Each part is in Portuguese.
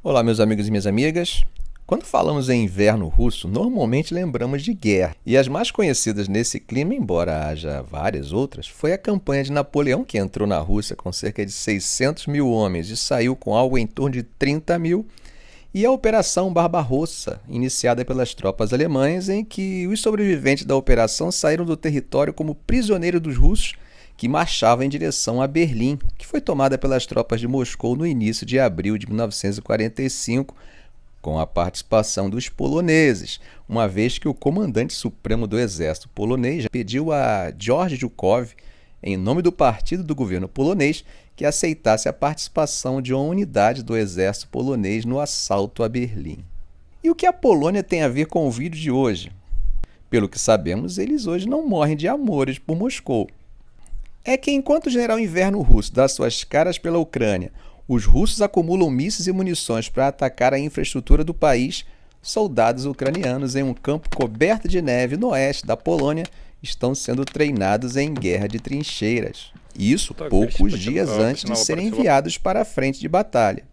Olá, meus amigos e minhas amigas. Quando falamos em inverno russo, normalmente lembramos de guerra. E as mais conhecidas nesse clima, embora haja várias outras, foi a campanha de Napoleão, que entrou na Rússia com cerca de 600 mil homens e saiu com algo em torno de 30 mil, e a Operação Barbarossa, iniciada pelas tropas alemãs, em que os sobreviventes da operação saíram do território como prisioneiros dos russos que marchavam em direção a Berlim, que foi tomada pelas tropas de Moscou no início de abril de 1945, com a participação dos poloneses, uma vez que o comandante supremo do exército polonês pediu a George Zhukov, em nome do partido do governo polonês, que aceitasse a participação de uma unidade do exército polonês no assalto a Berlim. E o que a Polônia tem a ver com o vídeo de hoje? Pelo que sabemos, eles hoje não morrem de amores por Moscou. É que enquanto o general inverno russo dá suas caras pela Ucrânia, os russos acumulam mísseis e munições para atacar a infraestrutura do país, soldados ucranianos em um campo coberto de neve no oeste da Polônia estão sendo treinados em guerra de trincheiras. Isso poucos dias antes de serem enviados para a frente de batalha.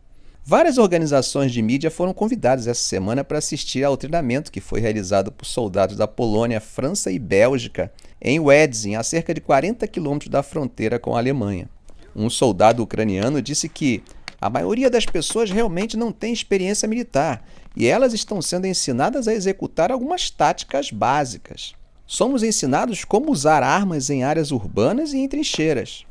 Várias organizações de mídia foram convidadas essa semana para assistir ao treinamento que foi realizado por soldados da Polônia, França e Bélgica em Wedzin, a cerca de 40 quilômetros da fronteira com a Alemanha. Um soldado ucraniano disse que a maioria das pessoas realmente não tem experiência militar e elas estão sendo ensinadas a executar algumas táticas básicas. Somos ensinados como usar armas em áreas urbanas e em trincheiras.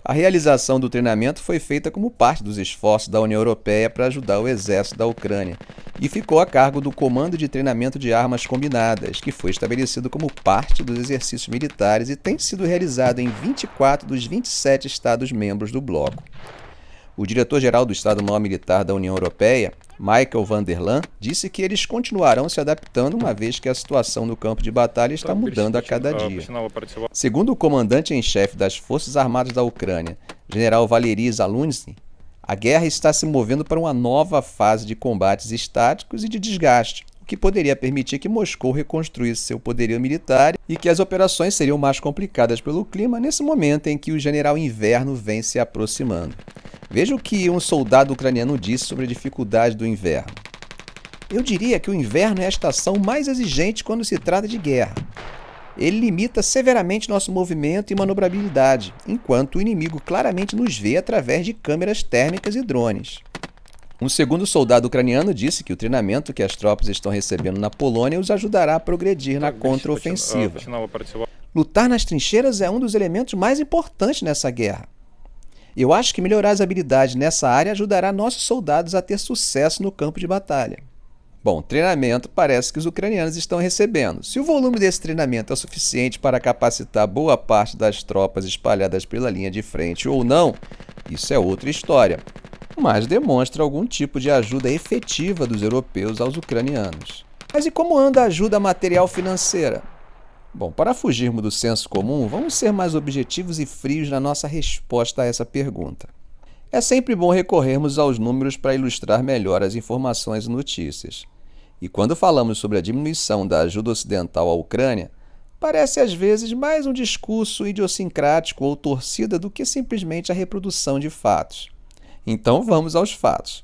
A realização do treinamento foi feita como parte dos esforços da União Europeia para ajudar o exército da Ucrânia e ficou a cargo do Comando de Treinamento de Armas Combinadas, que foi estabelecido como parte dos exercícios militares e tem sido realizado em 24 dos 27 Estados-membros do bloco. O diretor-geral do Estado-Maior Militar da União Europeia, Michael van der Laan, disse que eles continuarão se adaptando uma vez que a situação no campo de batalha está mudando a cada dia. Segundo o comandante-em-chefe das Forças Armadas da Ucrânia, general Valery Zaluzhnyi, a guerra está se movendo para uma nova fase de combates estáticos e de desgaste, o que poderia permitir que Moscou reconstruísse seu poderio militar e que as operações seriam mais complicadas pelo clima nesse momento em que o general inverno vem se aproximando. Veja o que um soldado ucraniano disse sobre a dificuldade do inverno. Eu diria que o inverno é a estação mais exigente quando se trata de guerra. Ele limita severamente nosso movimento e manobrabilidade, enquanto o inimigo claramente nos vê através de câmeras térmicas e drones. Um segundo soldado ucraniano disse que o treinamento que as tropas estão recebendo na Polônia os ajudará a progredir na contraofensiva. Lutar nas trincheiras é um dos elementos mais importantes nessa guerra. Eu acho que melhorar as habilidades nessa área ajudará nossos soldados a ter sucesso no campo de batalha. Bom, treinamento parece que os ucranianos estão recebendo. Se o volume desse treinamento é suficiente para capacitar boa parte das tropas espalhadas pela linha de frente ou não, isso é outra história, mas demonstra algum tipo de ajuda efetiva dos europeus aos ucranianos. Mas e como anda a ajuda material financeira? Bom, para fugirmos do senso comum, vamos ser mais objetivos e frios na nossa resposta a essa pergunta. É sempre bom recorrermos aos números para ilustrar melhor as informações e notícias. E quando falamos sobre a diminuição da ajuda ocidental à Ucrânia, parece às vezes mais um discurso idiosincrático ou torcida do que simplesmente a reprodução de fatos. Então vamos aos fatos.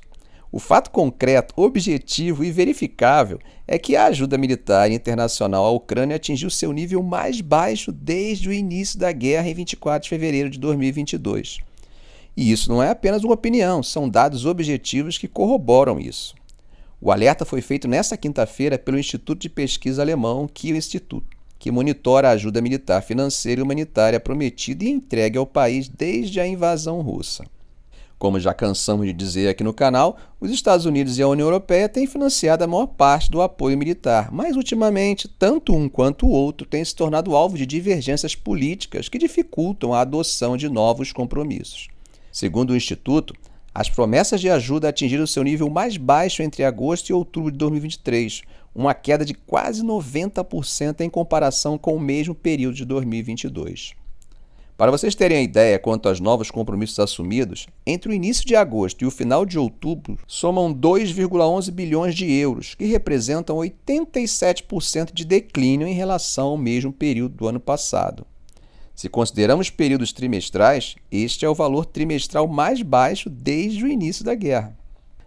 O fato concreto, objetivo e verificável é que a ajuda militar internacional à Ucrânia atingiu seu nível mais baixo desde o início da guerra em 24 de fevereiro de 2022. E isso não é apenas uma opinião, são dados objetivos que corroboram isso. O alerta foi feito nesta quinta-feira pelo Instituto de Pesquisa Alemão Kiel Institute, que monitora a ajuda militar, financeira e humanitária prometida e entregue ao país desde a invasão russa. Como já cansamos de dizer aqui no canal, os Estados Unidos e a União Europeia têm financiado a maior parte do apoio militar, mas ultimamente, tanto um quanto o outro têm se tornado alvo de divergências políticas que dificultam a adoção de novos compromissos. Segundo o Instituto, as promessas de ajuda atingiram seu nível mais baixo entre agosto e outubro de 2023, uma queda de quase 90% em comparação com o mesmo período de 2022. Para vocês terem a ideia quanto aos novos compromissos assumidos, entre o início de agosto e o final de outubro, somam 2,11 bilhões de euros, que representam 87% de declínio em relação ao mesmo período do ano passado. Se consideramos períodos trimestrais, este é o valor trimestral mais baixo desde o início da guerra.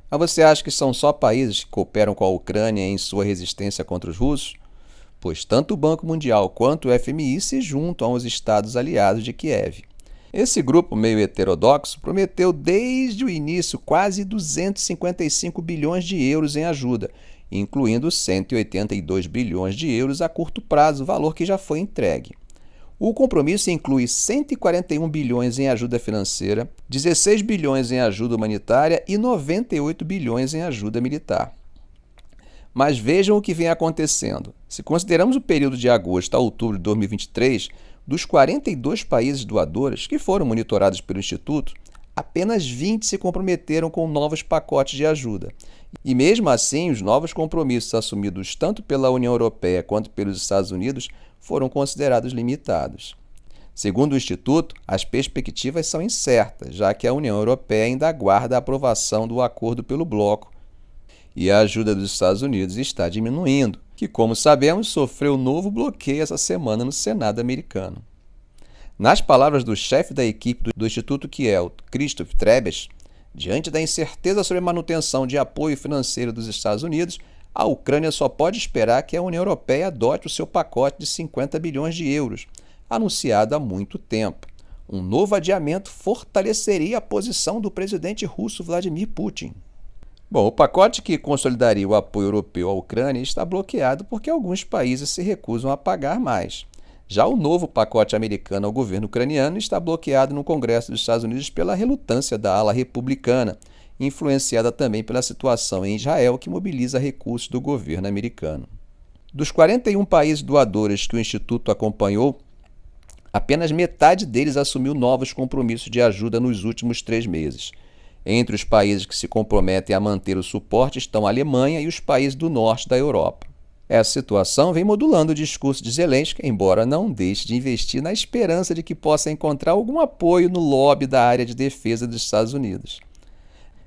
Mas você acha que são só países que cooperam com a Ucrânia em sua resistência contra os russos? Pois tanto o Banco Mundial quanto o FMI se juntam aos estados aliados de Kiev. Esse grupo meio heterodoxo prometeu desde o início quase 255 bilhões de euros em ajuda, incluindo 182 bilhões de euros a curto prazo, valor que já foi entregue. O compromisso inclui 141 bilhões em ajuda financeira, 16 bilhões em ajuda humanitária e 98 bilhões em ajuda militar. Mas vejam o que vem acontecendo. Se consideramos o período de agosto a outubro de 2023, dos 42 países doadores que foram monitorados pelo Instituto, apenas 20 se comprometeram com novos pacotes de ajuda. E mesmo assim, os novos compromissos assumidos tanto pela União Europeia quanto pelos Estados Unidos foram considerados limitados. Segundo o Instituto, as perspectivas são incertas, já que a União Europeia ainda aguarda a aprovação do acordo pelo bloco, e a ajuda dos Estados Unidos está diminuindo, que, como sabemos, sofreu novo bloqueio essa semana no Senado americano. Nas palavras do chefe da equipe do Instituto Kiel, Christoph Trebes, diante da incerteza sobre a manutenção de apoio financeiro dos Estados Unidos, a Ucrânia só pode esperar que a União Europeia adote o seu pacote de 50 bilhões de euros, anunciado há muito tempo. Um novo adiamento fortaleceria a posição do presidente russo Vladimir Putin. Bom, o pacote que consolidaria o apoio europeu à Ucrânia está bloqueado porque alguns países se recusam a pagar mais. Já o novo pacote americano ao governo ucraniano está bloqueado no Congresso dos Estados Unidos pela relutância da ala republicana, influenciada também pela situação em Israel, que mobiliza recursos do governo americano. Dos 41 países doadores que o Instituto acompanhou, apenas metade deles assumiu novos compromissos de ajuda nos últimos 3 meses. Entre os países que se comprometem a manter o suporte estão a Alemanha e os países do norte da Europa. Essa situação vem modulando o discurso de Zelensky, embora não deixe de investir na esperança de que possa encontrar algum apoio no lobby da área de defesa dos Estados Unidos.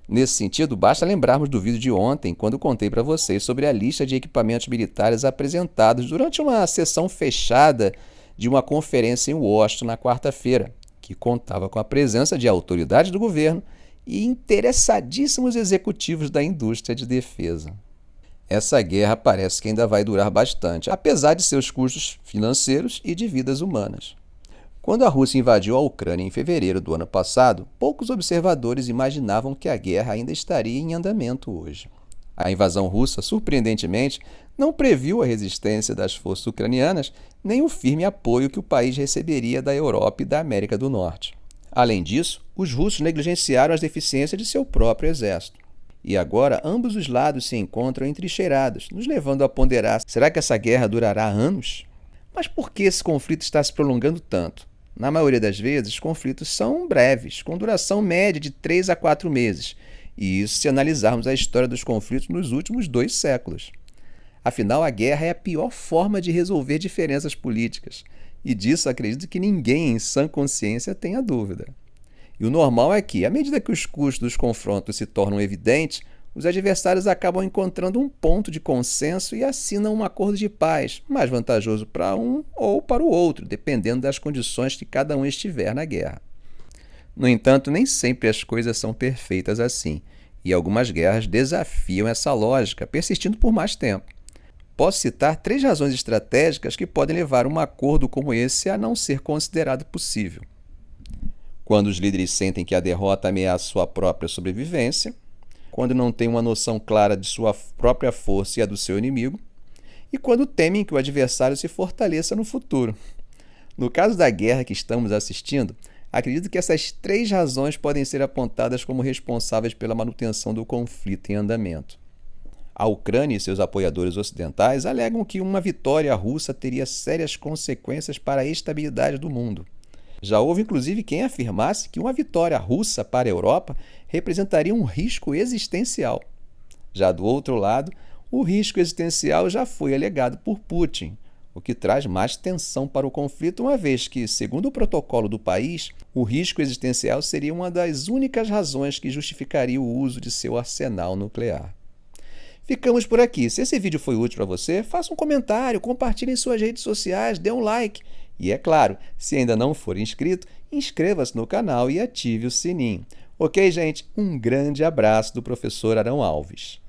Nesse sentido, basta lembrarmos do vídeo de ontem, quando contei para vocês sobre a lista de equipamentos militares apresentados durante uma sessão fechada de uma conferência em Washington na quarta-feira, que contava com a presença de autoridades do governo e interessadíssimos executivos da indústria de defesa. Essa guerra parece que ainda vai durar bastante, apesar de seus custos financeiros e de vidas humanas. Quando a Rússia invadiu a Ucrânia em fevereiro do ano passado, poucos observadores imaginavam que a guerra ainda estaria em andamento hoje. A invasão russa, surpreendentemente, não previu a resistência das forças ucranianas nem o firme apoio que o país receberia da Europa e da América do Norte. Além disso, os russos negligenciaram as deficiências de seu próprio exército. E agora ambos os lados se encontram entrincheirados, nos levando a ponderar: será que essa guerra durará anos? Mas por que esse conflito está se prolongando tanto? Na maioria das vezes, os conflitos são breves, com duração média de 3 a 4 meses, e isso se analisarmos a história dos conflitos nos últimos 2 séculos. Afinal, a guerra é a pior forma de resolver diferenças políticas, e disso acredito que ninguém em sã consciência tenha dúvida. E o normal é que, à medida que os custos dos confrontos se tornam evidentes, os adversários acabam encontrando um ponto de consenso e assinam um acordo de paz, mais vantajoso para um ou para o outro, dependendo das condições que cada um estiver na guerra. No entanto, nem sempre as coisas são perfeitas assim, e algumas guerras desafiam essa lógica, persistindo por mais tempo. Posso citar 3 razões estratégicas que podem levar um acordo como esse a não ser considerado possível. Quando os líderes sentem que a derrota ameaça sua própria sobrevivência, quando não têm uma noção clara de sua própria força e a do seu inimigo, e quando temem que o adversário se fortaleça no futuro. No caso da guerra que estamos assistindo, acredito que essas 3 razões podem ser apontadas como responsáveis pela manutenção do conflito em andamento. A Ucrânia e seus apoiadores ocidentais alegam que uma vitória russa teria sérias consequências para a estabilidade do mundo. Já houve inclusive quem afirmasse que uma vitória russa para a Europa representaria um risco existencial. Já do outro lado, o risco existencial já foi alegado por Putin, o que traz mais tensão para o conflito, uma vez que, segundo o protocolo do país, o risco existencial seria uma das únicas razões que justificaria o uso de seu arsenal nuclear. Ficamos por aqui. Se esse vídeo foi útil para você, faça um comentário, compartilhe em suas redes sociais, dê um like. E é claro, se ainda não for inscrito, inscreva-se no canal e ative o sininho. Ok, gente? Um grande abraço do professor Arão Alves.